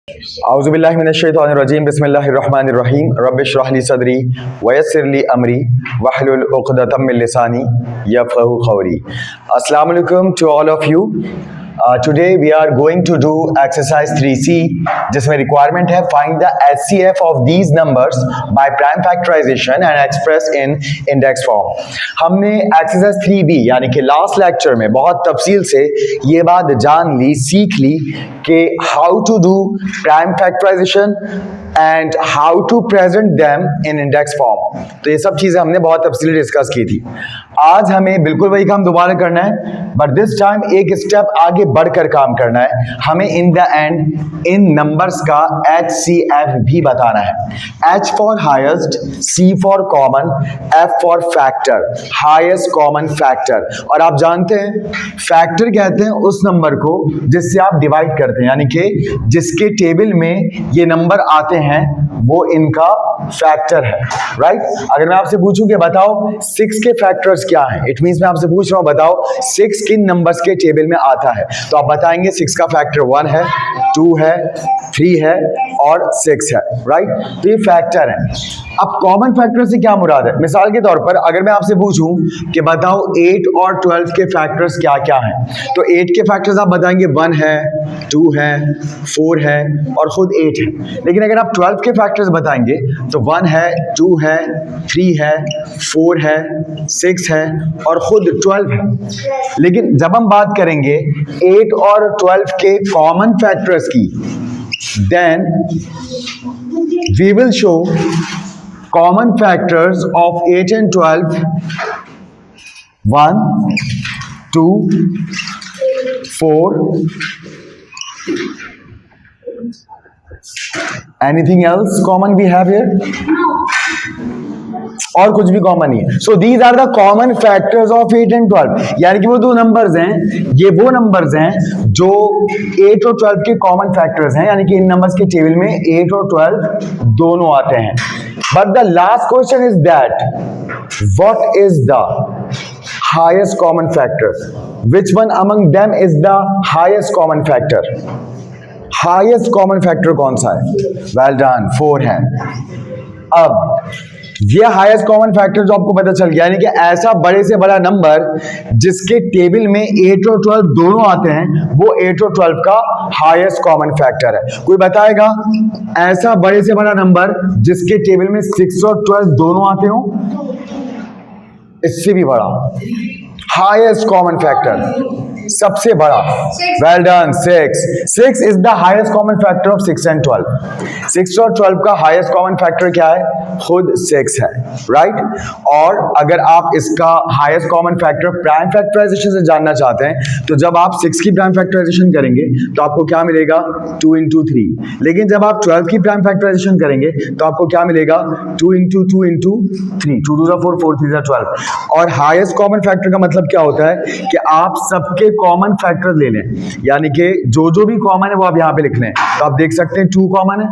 औज़ुबिल्लाहि मिनश्शैतानिर्रजीम बिस्मिल्लाहिर्रहमानिर्रहीम रब्बिश्रह ली सदरी वयस्सिर ली अमरी वहलुल उक़दतम मिन लिसानी यफ़क़हू क़ौली। अस्सलामु अलैकुम to all of you. Today we are going to do exercise 3C जिसमें requirement है find the HCF of these numbers by prime factorization and express in index form। हमने exercise 3B यानी कि last lecture में बहुत तफसील से ये बात जान ली, सीख ली कि how to do prime factorization and how to present them in index form। तो ये सब चीज़ें हमने बहुत तफसील डिस्कस की थी। आज हमें बिल्कुल वही काम दोबारा करना है, बट दिस टाइम एक स्टेप आगे बढ़कर काम करना है। हमें in the and in numbers का HCF भी बताना है। H for highest, C for common, F for factor, highest common factor. और आप जानते हैं फैक्टर कहते हैं उस नंबर को जिससे आप डिवाइड करते हैं, यानी कि जिसके टेबल में ये नंबर आते हैं वो इनका फैक्टर है, राइट। अगर मैं आपसे पूछूं कि बताओ 6 के फैक्टर्स क्या हैं, इट मींस मैं आपसे पूछ रहा हूं बताओ 6 किन नंबर्स के टेबल में आता है, तो आप बताएंगे 6 का फैक्टर 1 है, 2 है, 3 है और 6 है, राइट। तो ये फैक्टर है। अब कॉमन फैक्टर से क्या मुराद है? मिसाल के तौर पर अगर मैं आपसे पूछूं कि बताओ 8 और 12 के फैक्टर्स क्या क्या हैं, तो 8 के फैक्टर्स आप बताएंगे 1 है, 2 है, 4 है और खुद 8 है। लेकिन अगर आप 12 के फैक्टर्स बताएंगे तो 1 है, 2 है, 3 है, 4 है, 6 है और खुद 12 है। लेकिन जब हम बात करेंगे 8 और 12 के कॉमन फैक्टर्स की, then we will show common factors of 8 and 12 1 2 4 anything else common we have here? और कुछ भी कॉमन नहीं है। So these are the common factors of 8 and 12, यानी कि वो दो नंबर्स हैं, ये वो नंबर्स हैं जो 8 और 12 के कॉमन फैक्टर्स हैं, यानी कि इन नंबर्स के टेबल में 8 और 12 दोनों आते हैं। But the last question is that what is the highest common factor, which one among them is the highest common factor. Highest common factor कौन सा है? वेल डन, 4 है। अब ये हाईएस्ट कॉमन फैक्टर जो आपको पता चल गया, यानी कि ऐसा बड़े से बड़ा नंबर जिसके टेबल में 8 और 12 दोनों आते हैं, वो 8 और 12 का हाईएस्ट कॉमन फैक्टर है। कोई बताएगा ऐसा बड़े से बड़ा नंबर जिसके टेबल में 6 और 12 दोनों आते हो? इससे भी बड़ा हाईएस्ट कॉमन फैक्टर, सबसे बड़ा। Well done, 6 is the highest common factor of 6 and 12। 6 और 12 का हाईएस्ट कॉमन फैक्टर क्या है? खुद 6 है, राइट। और अगर आप इसका highest common factor prime factorization से जानना चाहते हैं, तो जब आप 6 की प्राइम फैक्टराइजेशन करेंगे तो आपको क्या मिलेगा? 2 into 3। लेकिन जब आप 12 की प्राइम फैक्टराइजेशन करेंगे तो आपको क्या मिलेगा? 2 into 2 into 3, 2 to the 4, 4 3 12। और हाईएस्ट कॉमन फैक्टर का मतलब क्या होता है कि आप सबके कॉमन फैक्टर ले लें, यानी कि जो जो भी कॉमन है वो आप यहां पे लिख लें। तो आप देख सकते हैं 2 कॉमन है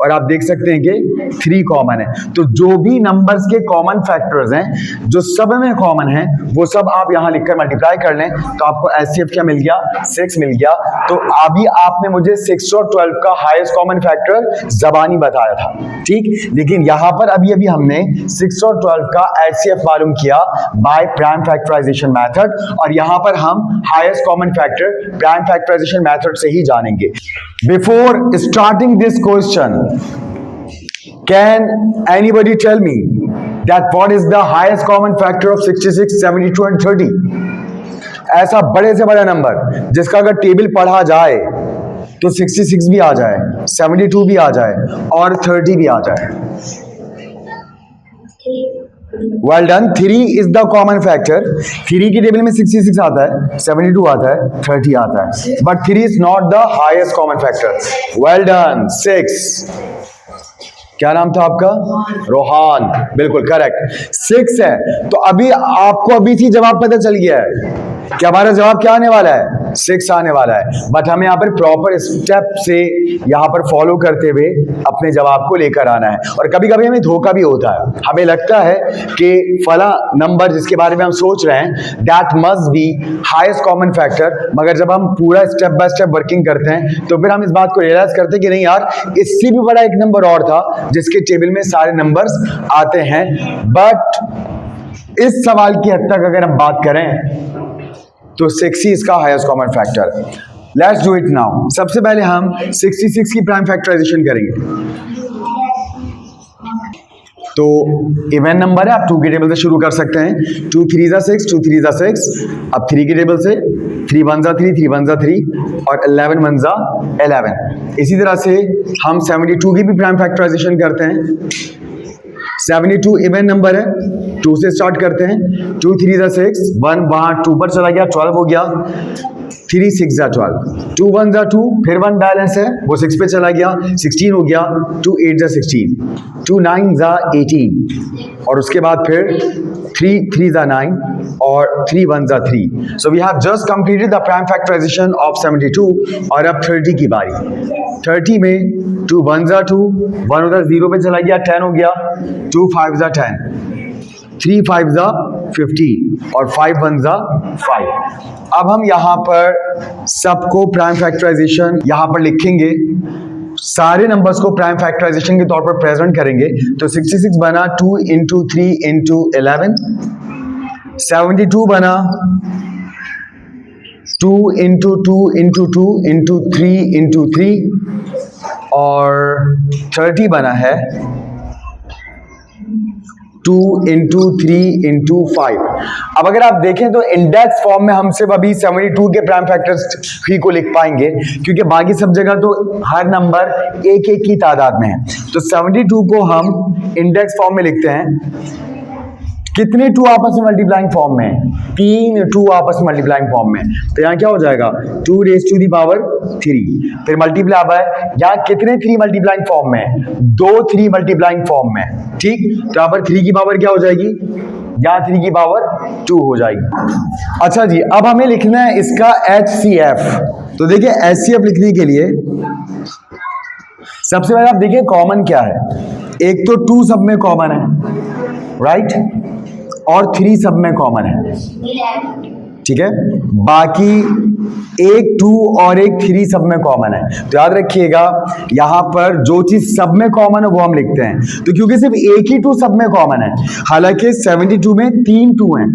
और आप देख सकते हैं कि 3 कॉमन है। तो जो भी नंबर्स के कॉमन फैक्टर्स हैं, जो सब में कॉमन है, वो सब आप यहां लिखकर मल्टीप्लाई कर लें तो आपको एचसीएफ क्या मिल गया? 6 मिल गया। तो अभी आपने मुझे 6 और 12 का हाईएस्ट कॉमन फैक्टर जबानी बताया था, ठीक। लेकिन यहां पर अभी हमने 6 और 12 का एचसीएफ मालूम किया बाय प्राइम फैक्टराइजेशन मेथड, और यहां पर हम highest common factor prime factorization method से ही जानेंगे। Before starting this question, can anybody tell me that what is the highest common factor of 66, 72 and 30? ऐसा बड़े से बड़ा नंबर जिसका अगर टेबल पढ़ा जाए तो 66 भी आ जाए, 72 भी आ जाए और 30 भी आ जाए। Well done. 3 is the common factor. 3 की टेबल में 66 आता है, 72 आता है, 30 आता है, but 3 is not the highest common factor. Well done. 6. क्या नाम था आपका? रोहान, बिल्कुल करेक्ट। 6 है। तो अभी आपको अभी थी जवाब पता चल गया है क्या हमारा जवाब क्या आने वाला है? 6 आने वाला है। बट हमें यहाँ पर प्रॉपर स्टेप से यहाँ पर फॉलो करते हुए अपने जवाब को लेकर आना है। और कभी कभी हमें धोखा भी होता है, हमें लगता है कि फला नंबर जिसके बारे में हम सोच रहे हैं that must be highest common factor, मगर जब हम पूरा स्टेप बाय स्टेप वर्किंग करते हैं तो फिर हम इस बात को रियलाइज करते हैं कि नहीं यार, इससे भी बड़ा एक नंबर और था जिसके टेबल में सारे नंबर्स आते हैं। बट इस सवाल की हद तक अगर हम बात करें तो 6 ही इसका highest common factor. Let's do it now. सबसे पहले हम 66 की प्राइम फैक्टराइजेशन करेंगे। तो इवन नंबर है, आप 2 के टेबल से शुरू कर सकते हैं। 2 3 जा 6, 2 3 जा 6। अब 3 के टेबल से 3 1 जा 3, 3 1 जा 3 और 11 1 जा 11। इसी तरह से हम 72 की भी प्राइम फैक्टराइजेशन करते हैं। 72 इवन नंबर है, 2 से स्टार्ट करते हैं। 2 3 जा 6, 1 वहां 2 पर चला गया, 12 हो गया। 3 6 जा 12, 2 1 जा 2, फिर 1 बैलेंस है वो 6 पे चला गया, 16 हो गया। 2 8 जा 16, 2 9 जा 18 और उसके बाद फिर 3 3 जा 9 और 3 1 जा 3। So we have just completed the prime factorization of 72। और अब 30 की बारी। 30 में 2 1 जा 2, 1 उधर 0 पे चला गया, 10 हो गया। 2 5 जा 10, 3 5 जा 15 और 5 1 जा 5। अब हम यहाँ पर सबको प्राइम फैक्टराइजेशन यहाँ पर लिखेंगे, सारे नंबर्स को प्राइम फैक्टराइजेशन के तौर पर प्रेजेंट करेंगे। तो 66 बना 2 into 3 into 11, 72 बना 2 into 2 into 2 into 3 into 3 और 30 बना है 2 into 3 into 5। अब अगर आप देखें तो इंडेक्स फॉर्म में हम सिर्फ अभी 72 के प्राइम फैक्टर्स ही को लिख पाएंगे, क्योंकि बाकी सब जगह तो हर नंबर एक एक की तादाद में है। तो 72 को हम इंडेक्स फॉर्म में लिखते हैं। कितने 2 आपस में मल्टीप्लाइंग फॉर्म में? 3 2 आपस में मल्टीप्लाइंग फॉर्म में। तो यहाँ क्या हो जाएगा? 2 raised to the power 3। फिर मल्टीप्लाई अब है, यहाँ कितने 3 मल्टीप्लाइंग फॉर्म में? 2 3 मल्टीप्लाइंग फॉर्म में। ठीक, तो यहाँ पर 3 की पावर क्या हो जाएगी? यहाँ 3 की पावर 2 हो जाएगी। अच्छा जी, अब हमें लिखना है इसका HCF। तो देखिए HCF लिखने के लिए सबसे पहले आप देखिए कॉमन क्या है। एक तो 2 सब में कॉमन है, राइट, और 3 सब में कॉमन है। ठीक है, बाकी एक 2 और एक 3 सब में कॉमन है। तो याद रखिएगा यहां पर जो चीज सब में कॉमन है वो हम लिखते हैं। तो क्योंकि सिर्फ एक ही 2 सब में कॉमन है, हालांकि 72 में 3 2 हैं,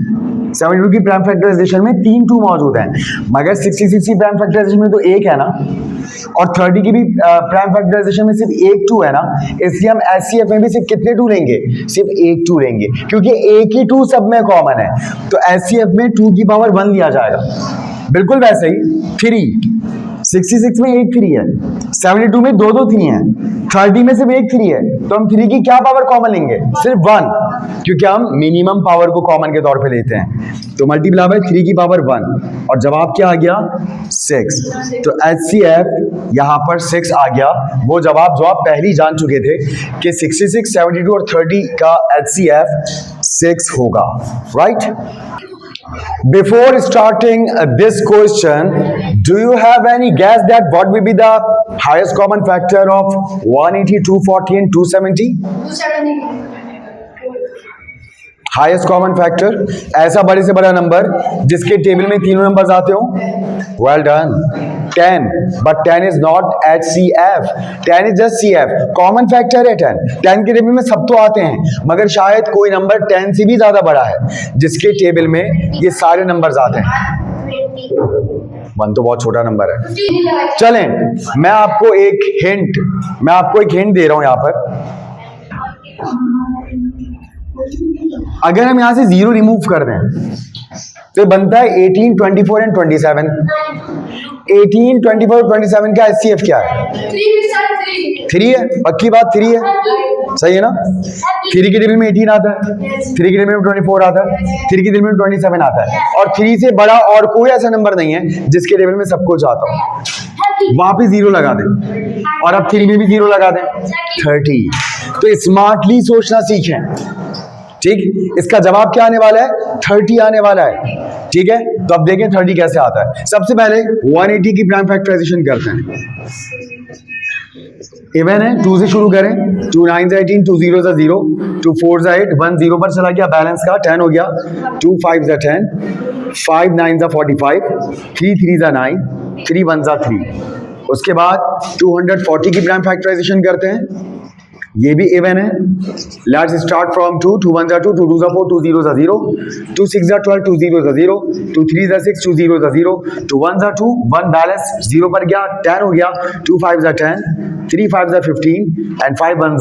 72 की प्राइम फैक्टराइजेशन में 3 2 मौजूद हैं, मगर 66 की प्राइम फैक्टराइजेशन में तो एक है ना, और 30 की भी प्राइम फैक्टराइजेशन में सिर्फ एक 2 है ना, इसलिए हम HCF में भी सिर्फ कितने 2 लेंगे? सिर्फ एक 2 लेंगे, क्योंकि एक ही 2 सब में कॉमन है। तो HCF में 2 की पावर 1 लिया जाएगा। बिल्कुल वैसे ही 3, 66 में एक 3 है, 72 में 2 3 है, 30 में सिर्फ एक 3 है, तो हम 3 की क्या पावर कॉमन लेंगे? सिर्फ 1, क्योंकि हम मिनिमम पावर को कॉमन के तौर पे लेते हैं। तो मल्टीप्लाई बाय 3 की पावर 1 और जवाब क्या आ गया? 6। तो HCF यहां पर 6 आ गया, वो जवाब जो आप पहले ही जान चुके थे कि 66, 72 और 30 का HCF 6 होगा, right? Before starting this question, do you have any guess that what will be the highest common factor of 180, 240 and 270? 270. Highest common factor, ऐसा बड़े से बड़ा नंबर जिसके टेबल में तीनों नंबर्स आते हो। Well done. 10, but 10 is not HCF, 10 is just CF। Common factor है 10, 10 के टेबल में सब तो आते हैं, मगर शायद कोई नंबर 10 से भी ज्यादा बड़ा है जिसके टेबल में ये सारे नंबर्स आते हैं। 1 तो बहुत छोटा नंबर है। चलें, मैं आपको एक हिंट दे रहा हूं यहां पर। अगर हम यहां से 0 रिमूव कर दें तो बनता है 18, 24 एंड 27। 18, 24 और 27 का HCF क्या है? 3 है, पक्की बात 3 है, सही है ना? 3 के टेबल में 18 आता है, 3 के टेबल में 24 आता है, 3 के टेबल में 27 आता है, और 3 से बड़ा और कोई ऐसा नंबर नहीं है जिसके टेबल में सब कुछ आता हो। वहां पे 0 लगा दें और अब 3 में भी 0 लगा दें, 30। तो स्मार्टली सोचना सीखें। ठीक, इसका जवाब क्या आने वाला है? 30 आने वाला है। ठीक है, तो अब देखें 30 कैसे आता है। सबसे पहले 180 की प्राइम फैक्टराइजेशन करते हैं। इवन है, 2 से शुरू करें, 2 9 18, 2 0 0, 2 4 8, 1 0 पर चला गया, बैलेंस का 10 हो गया, 2 5 10, 5 9 45, 3 3 9, 3 1 3। उसके बाद 240 की प्राइम फैक्टराइजेशन करते हैं, ये भी इवन है। लेट्स स्टार्ट फ्रॉम 2, 2 1 2, 2 2 4, 2 0 0, 2 6 12, 2 0 0, 2 3 6, 2 0 0, 2 1 2, 1 बैलेंस 0 पर गया, 10 हो गया, 2 5 10, 3 5 15 एंड 5 1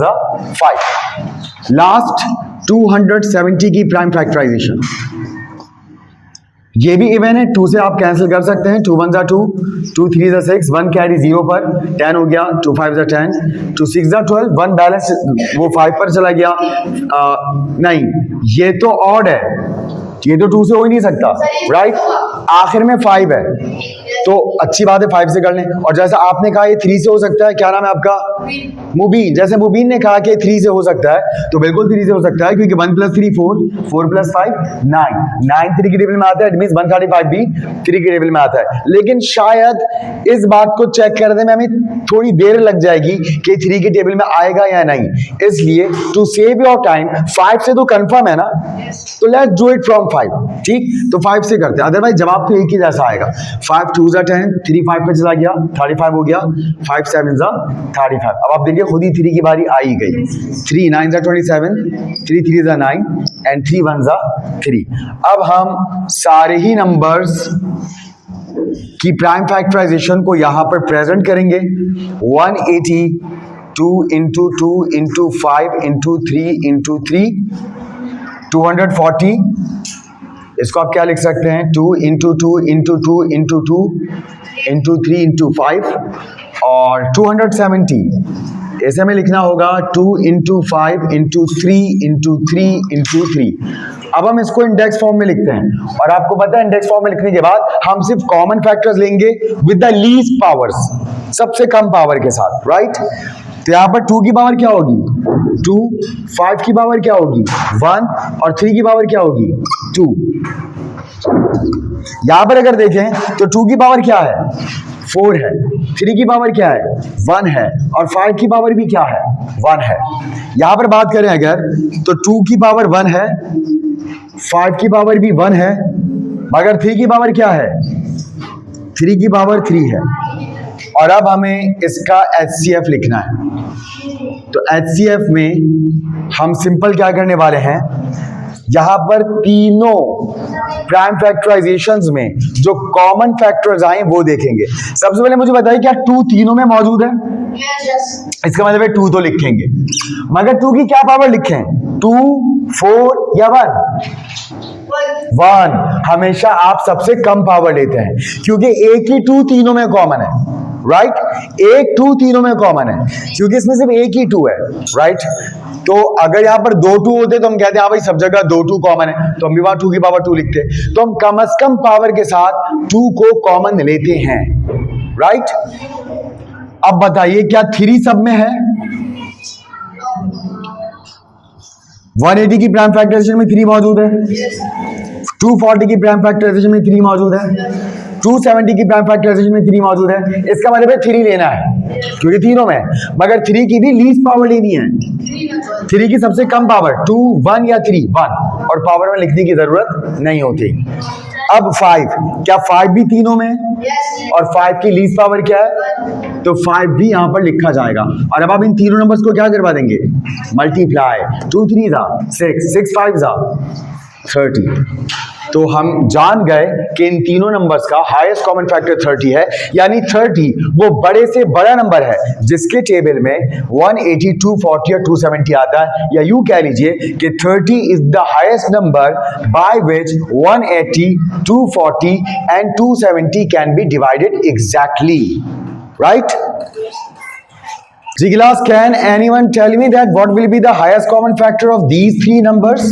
5। लास्ट 270 की प्राइम फैक्टराइजेशन, ये भी इवन है, 2 से आप कैंसिल कर सकते हैं, 2 1 2, 2 3 6, 1 कैरी 0 पर, 10 हो गया, 2 5 10, 2 6 12, 1 बैलेंस वो 5 पर चला गया। नहीं, ये तो ऑड है, ये तो 2 से हो ही नहीं सकता, राइट? आखिर में 5 है, तो अच्छी बात है 5 से कर लें। और जैसा आपने कहा ये 3 से हो सकता है, क्या नाम है आपका? मुबीन। जैसे मुबीन ने कहा कि 3 से हो सकता है, तो बिल्कुल 3 से हो सकता है, क्योंकि 1 + 3 4, 4 + 5 9, 9 3 के टेबल में आता है, इट मींस 135 भी 3 के टेबल में आता है। लेकिन शायद इस बात को चेक करने में हमें थोड़ी देर लग जाएगी कि 3 के टेबल में आएगा या नहीं, इसलिए टू सेव योर टाइम 5 से तो कंफर्म है ना, तो लेट्स डू इट फ्रॉम 5। ठीक, तो 5 से करते हैं, अदरवाइज जवाब तो एक ही जैसा आएगा। 5 2 10, 3 5 पे चला गया, 35 हो गया, 5 7 35। अब आप देखिए खुद ही 3 की बारी आ ही गई, 3 9 27, 3 3 9 एंड 3 1 3। अब हम सारे ही नंबर्स की प्राइम फैक्टराइजेशन को यहां पर प्रेजेंट करेंगे। 180 2 into 2 into 5 into 3 into 3, 240। इसको आप क्या लिख सकते हैं? 2 into 2 into 2 into 2 into 3 into 5। और 270 ऐसे में लिखना होगा 2 into 5 into 3 into 3 into 3। अब हम इसको इंडेक्स फॉर्म में लिखते हैं, और आपको पता है इंडेक्स फॉर्म में लिखने के बाद हम सिर्फ कॉमन फैक्टर्स लेंगे विद द लीस्ट पावर्स, सबसे कम पावर के साथ, राइट? तो यहाँ पर 2 की पावर क्या होगी? 2, 5 की पावर क्या होगी? 1, और 3 की पावर क्या होगी? 2। यहां पर अगर देखें तो 2 की पावर क्या है? 4 है, 3 की पावर क्या है? 1 है, और 5 की पावर भी क्या है? 1 है। यहां पर बात करें अगर, तो 2 की पावर 1 है, 5 की पावर भी 1 है, मगर 3 की पावर क्या है? 3 की पावर 3 है। और अब हमें इसका HCF लिखना है, तो HCF में हम सिंपल क्या करने वाले हैं, यहां पर तीनों प्राइम फैक्टराइजेशंस में जो कॉमन फैक्टर्स आए वो देखेंगे। सबसे पहले मुझे बताइए क्या 2 तीनों में मौजूद है? yes. इसका मतलब है 2 तो लिखेंगे, मगर 2 की क्या पावर लिखें? 2, 4 या 1? हमेशा आप सबसे कम पावर लेते हैं, क्योंकि एक ही 2 तीनों में कॉमन है, राइट? एक 2 तीनों में कॉमन है, क्योंकि इसमें सिर्फ एक ही 2 है, राइट? तो अगर यहाँ पर 2 2 होते तो हम कहते हैं हाँ भाई सब जगह 2 2 कॉमन है, तो हम भी वहां 2 की पावर 2 लिखते। तो हम कम से कम पावर के साथ 2 को कॉमन लेते हैं, राइट? अब बताइए क्या 3 सब में है? 180 की प्राइम फैक्टराइजेशन में 3 मौजूद है, 240 की प्राइम फैक्टराइजेशन में 3 मौजूद है, 270 की प्राइम फैक्टराइजेशन में 3 मौजूद है। इसका मतलब है 3 लेना है, क्योंकि तीनों में, मगर 3 की भी लीस्ट पावर लेनी है, 3 की सबसे कम पावर 2, 1 या 3, 1, और पावर में लिखने की जरूरत नहीं होती। अब 5, क्या 5 भी तीनों में? और 5 की लीस्ट पावर क्या है? तो 5 भी यहां पर लिखा जाएगा। और अब आप इन तीनों नंबर्स को क्या करवा देंगे? मल्टीप्लाई, 2 3 6, 6 5 30। तो हम जान गए कि इन तीनों नंबर्स का हाईएस्ट कॉमन फैक्टर 30 है, यानी 30 वो बड़े से बड़ा नंबर है जिसके टेबल में 180, 240 और 270 आता है। या यूं कह लीजिए कि 30 is the highest number by which 180, 240 and 270 can be divided exactly, right? जी class, can anyone tell me that what will be the highest common factor of these 3 numbers?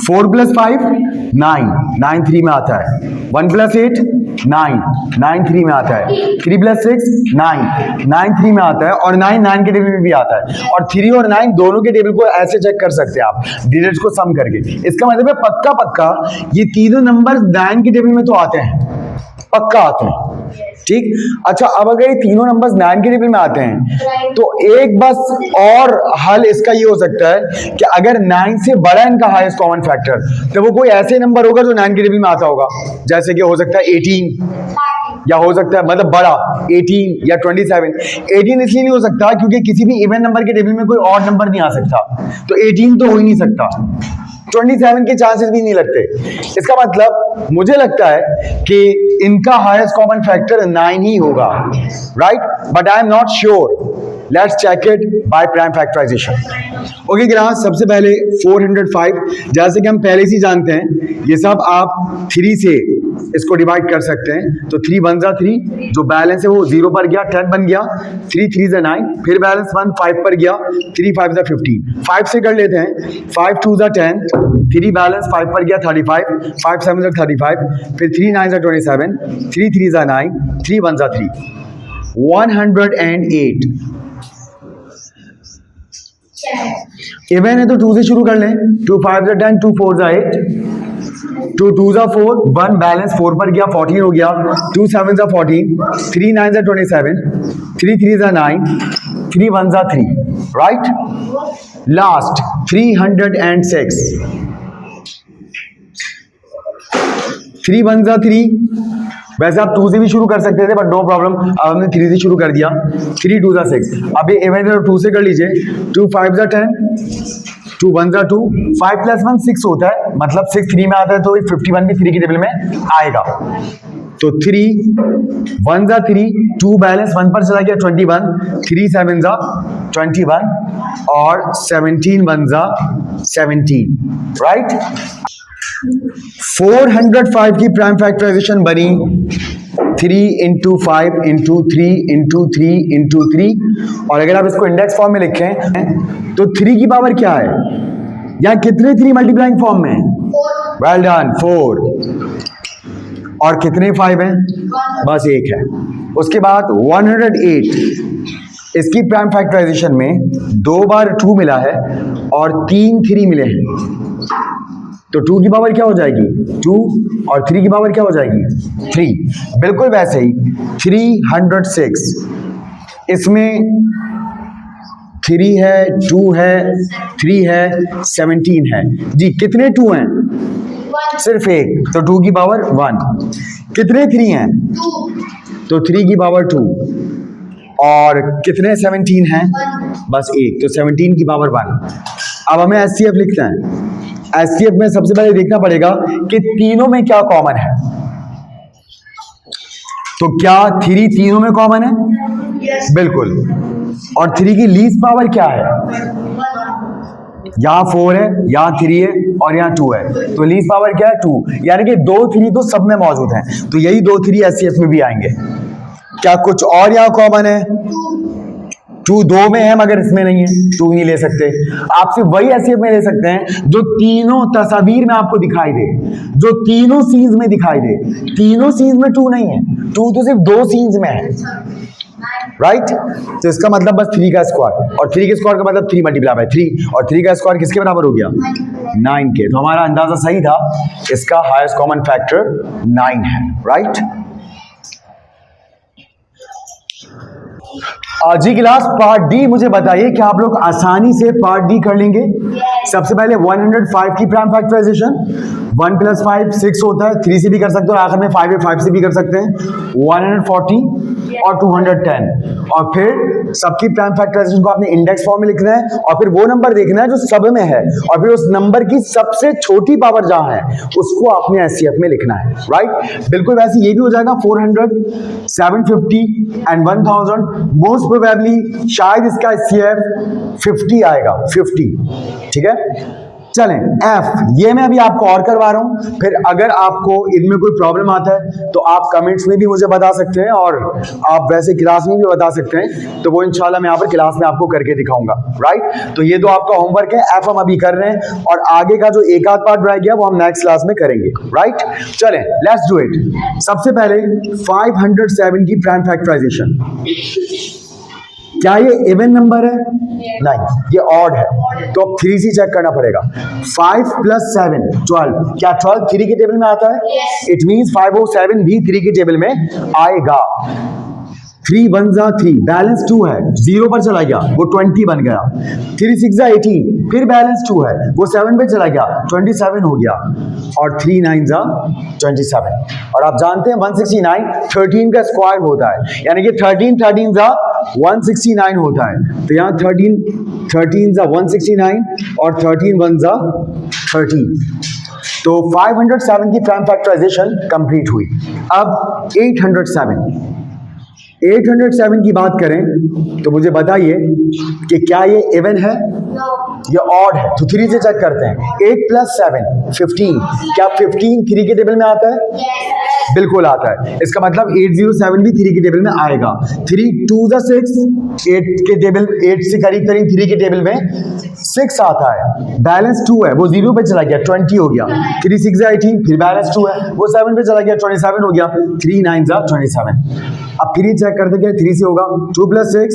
4 + 5 9, 9 3 में आता है। 1 + 8 9, 9 3 में आता है, 3 + 6 9, 9 3 में आता है और 9 9 के टेबल में भी आता है, और 3 और 9 दोनों के टेबल को ऐसे चेक कर सकते हैं आप डिजिट्स को सम करके। इसका मतलब है पक्का पक्का ये तीनों नंबर 9 के टेबल में तो आते हैं, पक्का आते हैं, ठीक। अच्छा, अब अगर ये तीनों नंबर्स 9 के टेबल में आते हैं तो एक बस और हल इसका ये हो सकता है कि अगर 9 से बड़ा इनका हाईएस्ट कॉमन फैक्टर, तो वो कोई ऐसे नंबर होगा जो 9 के टेबल में आता होगा, जैसे कि हो सकता है 18, या हो सकता है मतलब बड़ा 18 या 27। 18 इसलिए नहीं हो सकता क्योंकि किसी भी इवन नंबर के टेबल में कोई और नंबर नहीं आ सकता, तो 18 तो हो ही नहीं सकता, 27 के चांसेस भी नहीं लगते। इसका मतलब मुझे लगता है कि इनका हाईएस्ट कॉमन फैक्टर 9 ही होगा, right, but I am not sure. Let's check it by prime factorization. Okay class, सबसे पहले 405, जैसे कि हम पहले से जानते हैं ये सब आप 3 से इसको डिवाइड कर सकते हैं, तो 3 1 जा 3, जो बैलेंस है वो 0 पर गया, 10 बन गया, 3 3 जा 9, फिर बैलेंस 1 5 पर गया, 3 5 जा 15, 5 से कर लेते हैं, 5 2 जा 10, 3 बैलेंस 5 पर गया 35, 5 7 जा 35, फिर 3 9 जा 27, 3 3 जा 9, 3 1 जा 3, 108। इवन है तो 2 से शुरू कर लें, 2 5 जा 10, 2 4 जा 8, 2 2 जा 4, 1 बैलेंस 4 पर गया 14 हो गया, 2 7 जा 14, 3 9 जा 27, 3 3 जा 9, 3 1 जा 3, राइट। लास्ट 306, 3 1 जा 3, वैसे आप 2 से भी शुरू कर सकते थे बट नो प्रॉब्लम, अब हमने 3 से शुरू कर दिया, 3 2 जा 6, अब ये इवन 2 से कर लीजिए, 2 5 जा 10, 2 1 जा 2, 5 + 1 6 होता है, मतलब 6 3 में आता है तो 51 भी 3 के टेबल में आएगा, तो 3 1 जा 3, 2 बैलेंस 1 पर चला गया 21, 3 7 जा 21 और 17 1 जा 17, राइट। 405 की प्राइम फैक्टराइजेशन बनी 3 × 5 × 3 × 3 × 3, और अगर आप इसको इंडेक्स फॉर्म में लिखें तो 3 की पावर क्या है, या कितने 3 मल्टीप्लाइंग फॉर्म में, वेल डन 4, और कितने 5 हैं, बस एक है। उसके बाद 108, इसकी प्राइम फैक्टराइजेशन में 2 बार 2 मिला है और 3 3 मिले हैं, तो 2 की पावर क्या हो जाएगी 2, और 3 की पावर क्या हो जाएगी 3। बिल्कुल वैसे ही 306, इसमें 3 है, 2 है, 3 है, 17 है जी। कितने 2 हैं, सिर्फ एक, तो 2 की पावर 1। कितने 3 हैं, तो 3 की पावर 2, और कितने 17 हैं, बस एक, तो 17 की पावर 1। अब हमें एचसीएफ लिखना है। एचसीएफ में सबसे पहले देखना पड़ेगा कि तीनों में क्या कॉमन है, तो क्या 3 तीनों में कॉमन है, बिल्कुल, और 3 की लीस्ट पावर क्या है, यहाँ 4 है, यहाँ 3 है और यहाँ 2 है, तो लीस्ट पावर क्या है 2, यानी कि 2 3 तो सब में मौजूद हैं, तो यही 2 3 एचसीएफ में भी आएंगे। क्या कुछ और यहाँ कॉमन है, 2 2 में है मगर इसमें नहीं है, 2 नहीं ले सकते। आप सिर्फ वही एचसीएफ में ले सकते हैं जो तीनों तस्वीर में आपको दिखाई दे, जो तीनों सीन्स में दिखाई दे। तीनों सीन्स में 2 नहीं है, 2 तो सिर्फ 2 सीन्स में है, राइट। तो इसका मतलब बस 3 का स्क्वायर, और 3 के स्क्वायर का मतलब 3 मल्टीप्लाई बाय 3, और 3 का स्क्वायर किसके बराबर हो गया 9 के। तो हमारा अंदाजा सही था, इसका हाईएस्ट कॉमन फैक्टर 9 है, राइट। जी क्लास पार्ट डी मुझे बताइए कि आप लोग आसानी से पार्ट डी कर लेंगे। सबसे पहले 105 की प्राइम फैक्टराइजेशन, 1 + 5 6 होता है, 3 से भी कर सकते हो, आखिर में 5 है 5 से भी कर सकते हैं, 140 और 210, और फिर सबकी प्राइम फैक्टराइजेशन को आपने इंडेक्स फॉर्म में लिखना है, और फिर वो नंबर देखना है जो सब में है, और फिर उस नंबर की सबसे छोटी पावर जहां है उसको आपने एचसीएफ में लिखना है, राइट। बिल्कुल वैसे ये भी हो जाएगा 400, 750 एंड 1000। मोस्ट प्रोबेबली शायद इसका एचसीएफ 50 आएगा, 50, ठीक है। चलें F, ये मैं अभी आपको और करवा रहा हूं, फिर अगर आपको इनमें कोई प्रॉब्लम आता है तो आप कमेंट्स में भी मुझे बता सकते हैं और आप वैसे क्लास में भी बता सकते हैं, तो वो इंशाल्लाह मैं यहाँ पर क्लास में आपको करके दिखाऊंगा। राइट, तो ये तो आपका होमवर्क है, F हम अभी कर रहे हैं और आगे का जो एक आध पार्ट रह गया वो हम नेक्स्ट क्लास में करेंगे। राइट, चलें लेट्स डू इट। सबसे पहले 507 की प्राइम फैक्टराइजेशन। क्या ये इवन नंबर है? नहीं, ये ऑड है, तो अब 3 से चेक करना पड़ेगा। 5 + 7 12, क्या 12 3 के टेबल में आता है? इट मींस 507 भी 3 के टेबल में आएगा। 3 1 जा 3, बैलेंस 2 है, 0 पर चला गया वो 20 बन गया। 3 6 जा 18, फिर बैलेंस 2 है वो 7 पे चला गया 27 हो गया। और 3 9 जा 27। और आप जानते हैं 169 13 का स्क्वायर होता है, यानी कि 13 जा 169 होता है। तो यहाँ 13 जा 169 और 13 1 जा 13। तो 507 की प्राइम फैक्टराइजेशन कंप्लीट हुई। अब 807 की बात करें तो मुझे बताइए कि क्या ये इवन है? ये ऑड है, तो 3 से चेक करते हैं। 8 + 7 15, क्या 15 3 के टेबल में आता है? बिल्कुल आता है, इसका मतलब 807 भी 3 के टेबल में आएगा। 3 2 जा 6, 8 के टेबल 8 से करीब 3 के टेबल में 6 आता है। बैलेंस 2 है वो 0 पे चला गया 20 हो गया। 3 6 जा 18, फिर बैलेंस 2 है वो 7 पे चला गया 27 हो गया। 3 9 जा 27। अब 3 चेक करते क्या 3 से होगा? 2 + 6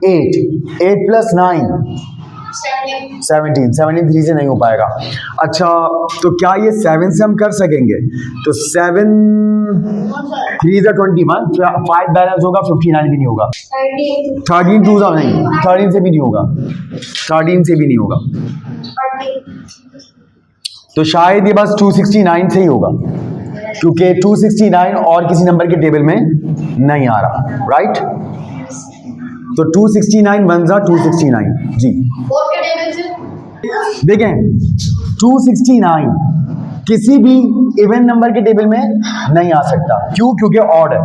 8, 8 + 9 17 3 से नहीं हो पाएगा। अच्छा, तो क्या ये 7 से हम कर सकेंगे? तो 7 3 जा 21, 5 बैलेंस होगा 59 भी नहीं होगा। 13 2 जा नहीं, 13 से भी नहीं होगा, 13 से भी नहीं होगा। तो शायद ये बस 269 से ही होगा, क्योंकि 269 और किसी नंबर के टेबल में नहीं आ रहा। राइट, तो 269 1 जा 269 जी। देखें 269 किसी भी इवन नंबर के टेबल में नहीं आ सकता। क्यों? क्योंकि ऑड है।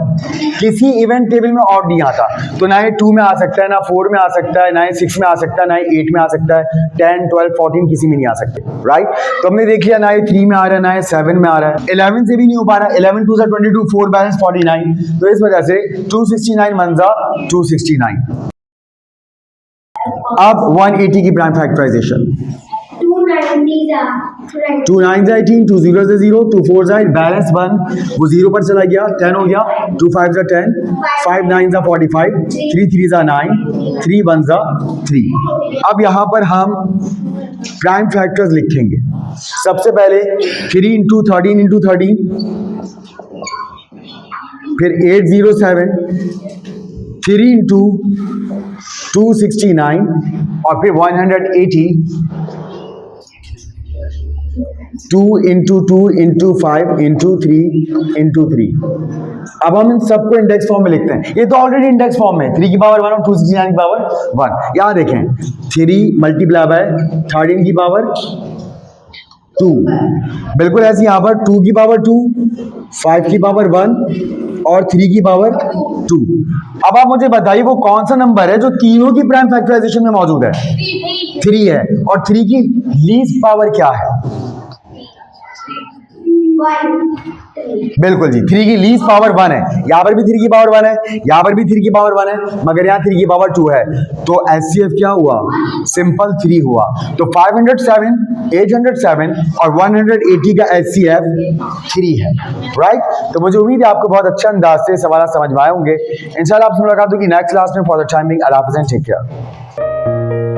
किसी इवन टेबल में ऑड नहीं आता, तो ना ये 2 में आ सकता है, ना 4 में आ सकता है, ना ये 6 में आ सकता है, ना ये 8 में आ सकता है, 10 12 14 किसी में नहीं आ सकते। राइट, तो हमने देख लिया ना ये 3 में आ रहा है, ना ये 7 में आ रहा है, 11 से भी नहीं हो पा रहा। 11 2 जा 22, 4 बैलेंस 49, तो इस वजह से 269 1 जा 269। अब 180 की प्राइम फैक्टराइजेशन। 2 9 जा 18, 2 0 जा 0, 2 4 जा बैलेंस 1 वो 0 पर चला गया 10 हो गया। 2 5 जा 10, 5 9 जा 45, 3 3 जा 9, 3 1 जा 3। अब यहाँ पर हम प्राइम फैक्टर्स लिखेंगे। सबसे पहले 3 × 13 × 13, फिर 807, 3 × 269 और फिर 180, 2 × 2 × 5 × 3 × 3। अब हम इन सबको इंडेक्स फॉर्म में लिखते हैं। ये तो ऑलरेडी इंडेक्स फॉर्म में 3 की पावर 1 और 269 की पावर 1। यहाँ देखें 3 मल्टीप्लाई बाय 13 की पावर 2, बिल्कुल ऐसे यहाँ पर 2 की पावर 2, 5 की पावर 1 और 3 की पावर 2। अब आप मुझे बताइए वो कौन सा नंबर है जो तीनों की प्राइम फैक्टराइजेशन में मौजूद है? 3 है। और 3 की लीस्ट पावर क्या है? बिल्कुल जी, 3 की लीस्ट पावर 1 है। यहाँ पर भी 3 की पावर 1 है, यहाँ पर भी 3 की पावर 1 है, मगर यहाँ 3 की पावर 2 है। तो एचसीएफ क्या हुआ? सिंपल 3 हुआ। तो 507, 807 और 180 का एचसीएफ 3 है। राइट, तो मुझे उम्मीद है आपको बहुत अच्छा अंदाज से सवाल समझ में आए होंगे। इंशाल्लाह आपसे मुलाकात होगी नेक्स्ट क्लास में। फॉर द टाइम बिंग, अल्लाह हाफ़िज़, टेक केयर।